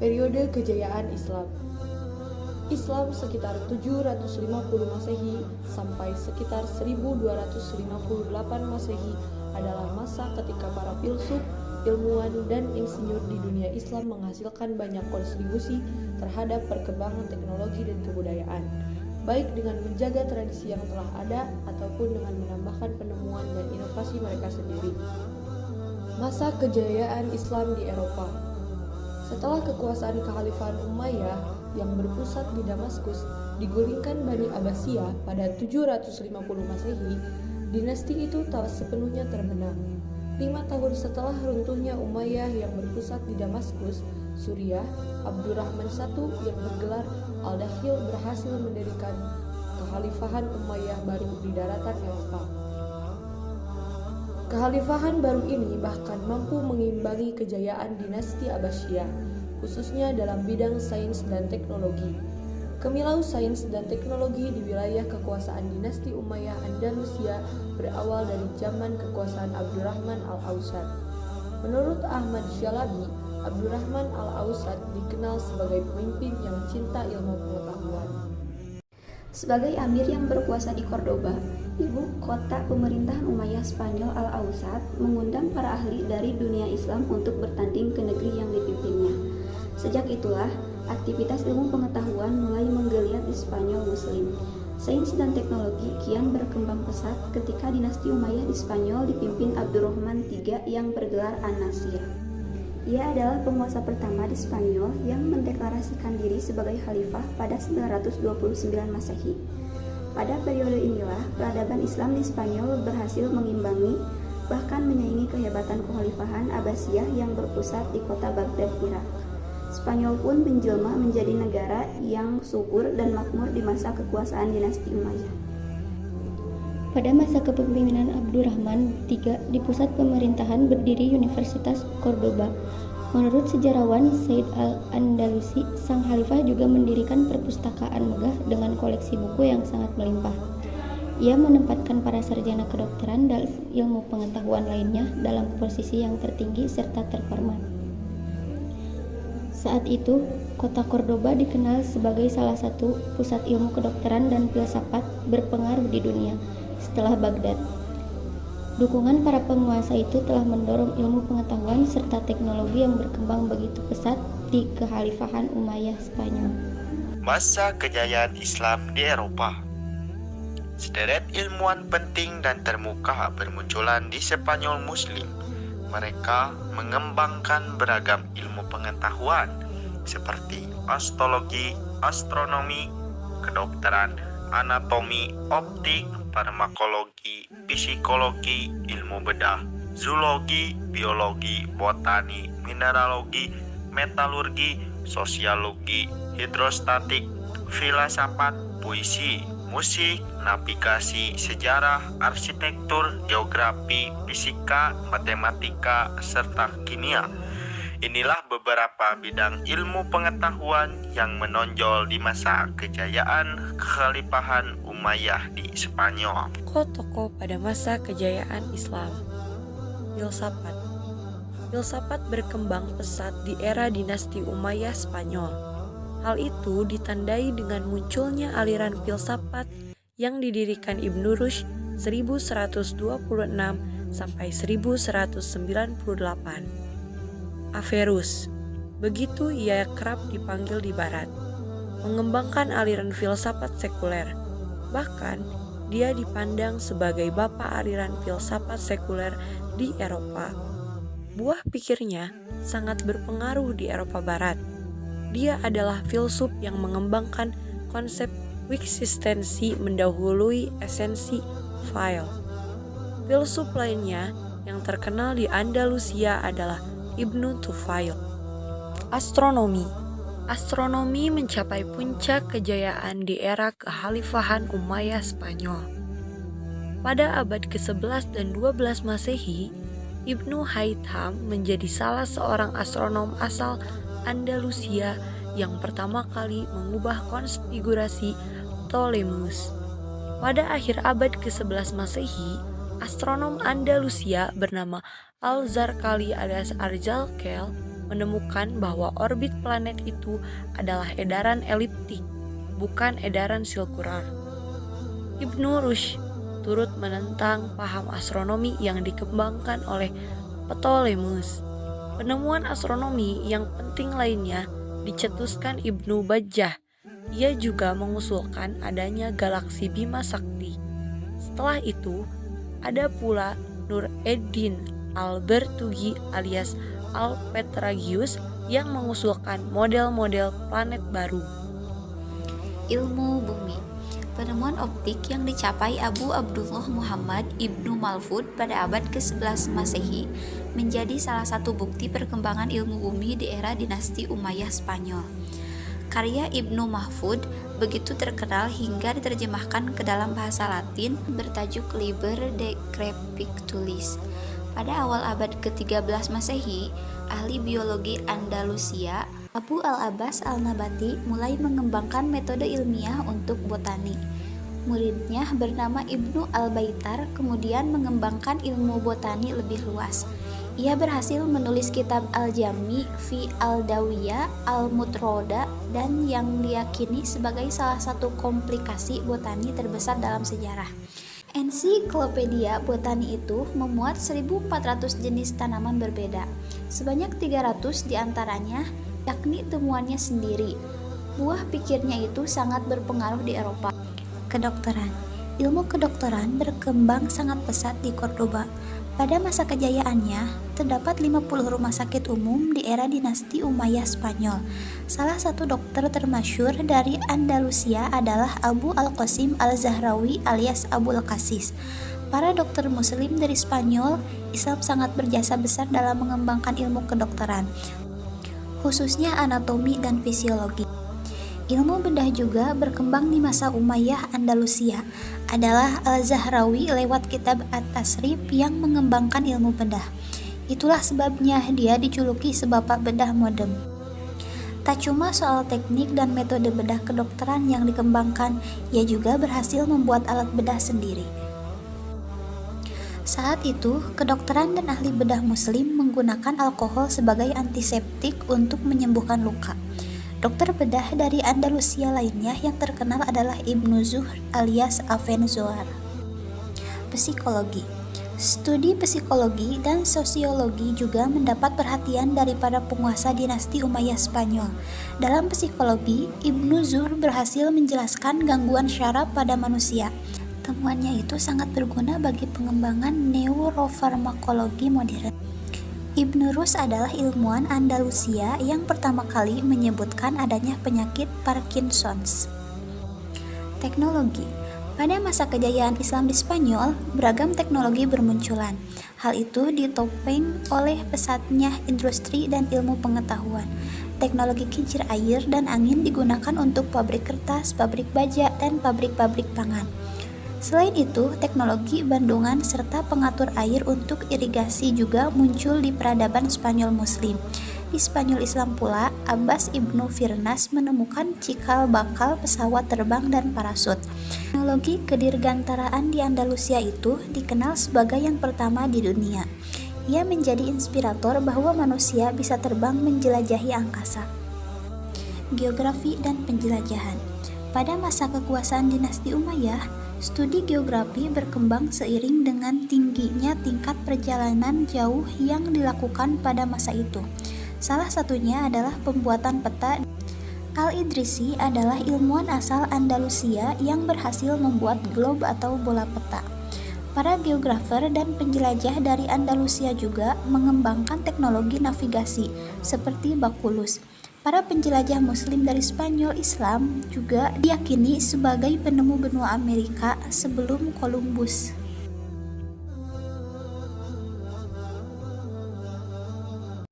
Periode kejayaan Islam. Islam sekitar 750 Masehi sampai sekitar 1258 Masehi adalah masa ketika para filsuf, ilmuwan, dan insinyur di dunia Islam menghasilkan banyak kontribusi terhadap perkembangan teknologi dan kebudayaan, baik dengan menjaga tradisi yang telah ada ataupun dengan menambahkan penemuan dan inovasi mereka sendiri. Masa kejayaan Islam di Eropa. Setelah kekuasaan Kekhalifahan Umayyah yang berpusat di Damaskus digulingkan Bani Abbasiyah pada 750 Masehi, dinasti itu tak sepenuhnya terbenam. 5 tahun setelah runtuhnya Umayyah yang berpusat di Damaskus, Suriah, Abdurrahman I yang bergelar Al-Dakhil berhasil mendirikan Kekhalifahan Umayyah baru di daratan Eropa. Kekhalifahan baru ini bahkan mampu mengimbangi kejayaan dinasti Abbasiyah, khususnya dalam bidang sains dan teknologi. Kemilau sains dan teknologi di wilayah kekuasaan dinasti Umayyah Andalusia berawal dari zaman kekuasaan Abdurrahman Al-Awsat. Menurut Ahmad Syalabi, Abdurrahman Al-Awsat dikenal sebagai pemimpin yang cinta ilmu pengetahuan. Sebagai amir yang berkuasa di Cordoba, ibu kota pemerintahan Umayyah Spanyol Al-Awsat mengundang para ahli dari dunia Islam untuk bertanding ke negeri yang dipimpinnya. Sejak itulah, aktivitas ilmu pengetahuan mulai menggeliat di Spanyol Muslim. Sains dan teknologi kian berkembang pesat ketika dinasti Umayyah di Spanyol dipimpin Abdurrahman III yang bergelar An-Nasir. Ia adalah penguasa pertama di Spanyol yang mendeklarasikan diri sebagai khalifah pada 929 Masehi. Pada periode inilah, peradaban Islam di Spanyol berhasil mengimbangi, bahkan menyaingi kehebatan kekhalifahan Abbasiyah yang berpusat di kota Baghdad, Irak. Spanyol pun menjelma menjadi negara yang subur dan makmur di masa kekuasaan dinasti Umayyah. Pada masa kepemimpinan Abdurrahman III, di pusat pemerintahan berdiri Universitas Cordoba. Menurut sejarawan Said Al-Andalusi, sang khalifah juga mendirikan perpustakaan megah dengan koleksi buku yang sangat melimpah. Ia menempatkan para sarjana kedokteran dan ilmu pengetahuan lainnya dalam posisi yang tertinggi serta terhormat. Saat itu, kota Cordoba dikenal sebagai salah satu pusat ilmu kedokteran dan filsafat berpengaruh di dunia setelah Baghdad. Dukungan para penguasa itu telah mendorong ilmu pengetahuan serta teknologi yang berkembang begitu pesat di Kekhalifahan Umayyah Spanyol. Masa kejayaan Islam di Eropa. Sederet ilmuwan penting dan termuka bermunculan di Spanyol Muslim. Mereka mengembangkan beragam ilmu pengetahuan seperti astrologi, astronomi, kedokteran, anatomi, optik, farmakologi, psikologi, ilmu bedah, zoologi, biologi, botani, mineralogi, metalurgi, sosiologi, hidrostatik, filsafat, puisi, musik, navigasi, sejarah, arsitektur, geografi, fisika, matematika, serta kimia. Inilah beberapa bidang ilmu pengetahuan yang menonjol di masa kejayaan Kekhalifahan Umayyah di Spanyol. Tokoh-tokoh pada masa kejayaan Islam. Filsafat. Filsafat berkembang pesat di era dinasti Umayyah Spanyol. Hal itu ditandai dengan munculnya aliran filsafat yang didirikan Ibnu Rushd 1126 sampai 1198. Averroes, begitu ia kerap dipanggil di barat, mengembangkan aliran filsafat sekuler. Bahkan, dia dipandang sebagai bapak aliran filsafat sekuler di Eropa. Buah pikirnya sangat berpengaruh di Eropa Barat. Dia adalah filsuf yang mengembangkan konsep eksistensi mendahului esensi file. Filsuf lainnya yang terkenal di Andalusia adalah Ibnu Tufail. Astronomi. Astronomi mencapai puncak kejayaan di era Kekhalifahan Umayyah Spanyol. Pada abad ke-11 dan 12 Masehi, Ibnu Haytham menjadi salah seorang astronom asal Andalusia yang pertama kali mengubah konfigurasi Ptolemus. Pada akhir abad ke-11 Masehi, astronom Andalusia bernama Al-Zarqali alias Arzalkel menemukan bahwa orbit planet itu adalah edaran eliptik, bukan edaran sirkular. Ibnu Rushd turut menentang paham astronomi yang dikembangkan oleh Ptolemeus. Penemuan astronomi yang penting lainnya dicetuskan Ibnu Bajjah. Ia juga mengusulkan adanya galaksi Bima Sakti. Setelah itu, ada pula Nur Eddin Albertuggi alias Alpetragius yang mengusulkan model-model planet baru. Ilmu bumi. Penemuan optik yang dicapai Abu Abdullah Muhammad Ibnu Malfud pada abad ke-11 Masehi menjadi salah satu bukti perkembangan ilmu bumi di era dinasti Umayyah Spanyol. Karya Ibnu Mahfud begitu terkenal hingga diterjemahkan ke dalam bahasa Latin bertajuk Liber de Crepusculis. Pada awal abad ke-13 Masehi, ahli biologi Andalusia Abu al-Abbas al-Nabati mulai mengembangkan metode ilmiah untuk botani. Muridnya bernama Ibnu al-Baitar kemudian mengembangkan ilmu botani lebih luas. Ia berhasil menulis kitab Al-Jami fi al-Dawiyah al-Mutroda dan yang diyakini sebagai salah satu komplikasi botani terbesar dalam sejarah. Ensiklopedia botani itu memuat 1.400 jenis tanaman berbeda. Sebanyak 300 diantaranya yakni temuannya sendiri. Buah pikirnya itu sangat berpengaruh di Eropa. Kedokteran. Ilmu kedokteran berkembang sangat pesat di Cordoba. Pada masa kejayaannya, terdapat 50 rumah sakit umum di era dinasti Umayyah Spanyol. Salah satu dokter termasyhur dari Andalusia adalah Abu Al-Qasim Al-Zahrawi alias Abul Qasis. Para dokter muslim dari Spanyol, Islam sangat berjasa besar dalam mengembangkan ilmu kedokteran, khususnya anatomi dan fisiologi. Ilmu bedah juga berkembang di masa Umayyah Andalusia. Adalah Al-Zahrawi lewat kitab At-Tasrif yang mengembangkan ilmu bedah. Itulah sebabnya dia dijuluki sebapak bedah modern. Tak cuma soal teknik dan metode bedah kedokteran yang dikembangkan, ia juga berhasil membuat alat bedah sendiri. Saat itu, kedokteran dan ahli bedah muslim menggunakan alkohol sebagai antiseptik untuk menyembuhkan luka. Dokter bedah dari Andalusia lainnya yang terkenal adalah Ibnu Zuhr alias Avenzoar. Psikologi. Studi psikologi dan sosiologi juga mendapat perhatian dari para penguasa dinasti Umayyah Spanyol. Dalam psikologi, Ibnu Zuhr berhasil menjelaskan gangguan syaraf pada manusia. Temuannya itu sangat berguna bagi pengembangan neurofarmakologi modern. Ibnu Rushd adalah ilmuwan Andalusia yang pertama kali menyebutkan adanya penyakit Parkinson's. Teknologi. Pada masa kejayaan Islam di Spanyol, beragam teknologi bermunculan. Hal itu ditopang oleh pesatnya industri dan ilmu pengetahuan. Teknologi kincir air dan angin digunakan untuk pabrik kertas, pabrik baja, dan pabrik-pabrik pangan. Selain itu, teknologi bandungan serta pengatur air untuk irigasi juga muncul di peradaban Spanyol Muslim. Di Spanyol Islam pula, Abbas Ibnu Firnas menemukan cikal bakal pesawat terbang dan parasut. Teknologi kedirgantaraan di Andalusia itu dikenal sebagai yang pertama di dunia. Ia menjadi inspirator bahwa manusia bisa terbang menjelajahi angkasa. Geografi dan penjelajahan. Pada masa kekuasaan dinasti Umayyah, studi geografi berkembang seiring dengan tingginya tingkat perjalanan jauh yang dilakukan pada masa itu. Salah satunya adalah pembuatan peta. Al-Idrisi adalah ilmuwan asal Andalusia yang berhasil membuat globe atau bola peta. Para geografer dan penjelajah dari Andalusia juga mengembangkan teknologi navigasi seperti Bakulus. Para penjelajah Muslim dari Spanyol Islam juga diyakini sebagai penemu benua Amerika sebelum Columbus.